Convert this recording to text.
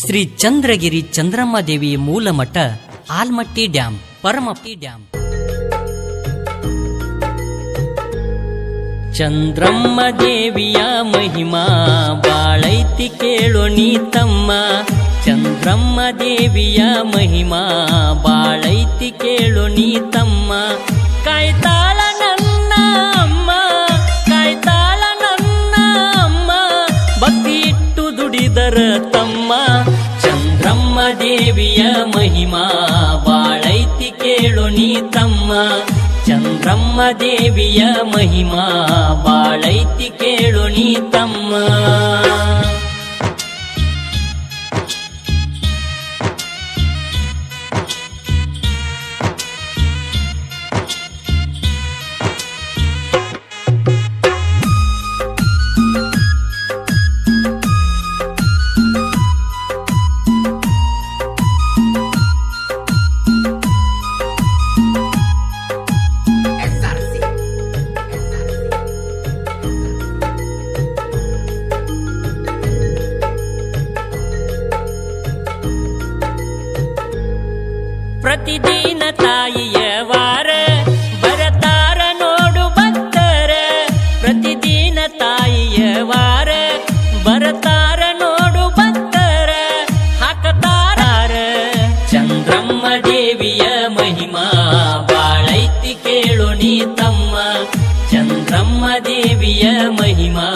ಶ್ರೀ ಚಂದ್ರಗಿರಿ ಚಂದ್ರಮ್ಮ ದೇವಿ ಮೂಲಮಠ Almatti dam ಪರಮಟ್ಟಿ dam. Chandramma ದೇವಿಯ ಮಹಿಮಾ ಬಾಳೈತಿ ಕೇಳೋ ನೀ ತಮ್ಮ. ಚಂದ್ರಮ್ಮ ದೇವಿಯ ಮಹಿಮಾ ಬಾಳೈತಿ ಕೇಳೋ ನೀ ತಮ್ಮ. ಕಾಯ್ತಾಳ ನನ್ನ ಅಮ್ಮ, ಕಾಯ್ತಾಳ ನನ್ನ ಅಮ್ಮ, ಭಕ್ತಿ ಇಟ್ಟು ದುಡಿದರ ತಮ್ಮ. ಚಂದ್ರಮ್ಮ ದೇವಿಯ ಮಹಿಮಾ ಬಾಳೈತಿ ಕೇಳೋ ನೀ ತಮ್ಮ. ಚಂದ್ರಮ್ಮ ದೇವಿಯ ಮಹಿಮಾ ಬಾಳೈತಿ ಕೇಳೋ ನೀ ತಮ್ಮ. ಪ್ರತಿದಿನ ತಾಯಿಯ ವಾರ ಬರತಾರ ನೋಡು ಭಕ್ತರ. ಪ್ರತಿದಿನ ತಾಯಿಯ ವಾರ ಬರತಾರ ನೋಡು ಭಕ್ತರ. ಹಾಕತಾರ ಚಂದ್ರಮ್ಮ ದೇವಿಯ ಮಹಿಮಾ ಬಾಳೈತಿ ಕೇಳೋ ನೀ ತಮ್ಮ. ಚಂದ್ರಮ್ಮ ದೇವಿಯ ಮಹಿಮಾ